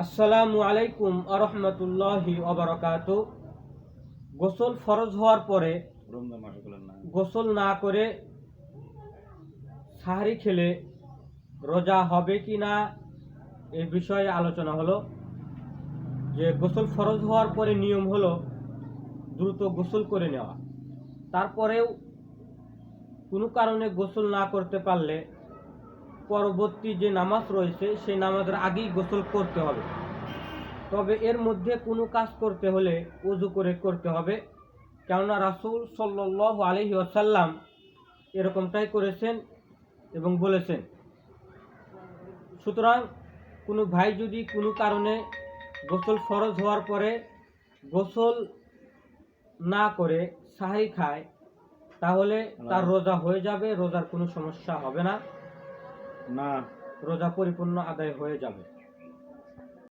আসসালামু আলাইকুম আরহামতুল্লাহি ওয়াবারাকাতু। গোসল ফরজ হওয়ার পরে গোসল না করে সাহরি খেলে রোজা হবে কি না এই বিষয়ে আলোচনা হলো। যে গোসল ফরজ হওয়ার পরে নিয়ম হলো দ্রুত গোসল করে নেওয়া। তারপরেও কোনো কারণে গোসল না করতে পারলে পরবর্তী যে নামাজ রয়েছে সেই নামাজের আগেই গোসল করতে হবে। তবে এর মধ্যে কোনো কাজ করতে হলে ওযু করে করতে হবে, কেননা রাসূল সাল্লাল্লাহু আলাইহি ওয়াসাল্লাম এরকমটাই করেছেন এবং বলেছেন। সুতরাং কোনো ভাই যদি কোনো কারণে গোসল ফরজ হওয়ার পরে গোসল না করে সাহরি খায় তাহলে তার রোজা হয়ে যাবে, রোজার কোনো সমস্যা হবে না, রোজা পরিপূর্ণ আদায় হয়ে যাবে।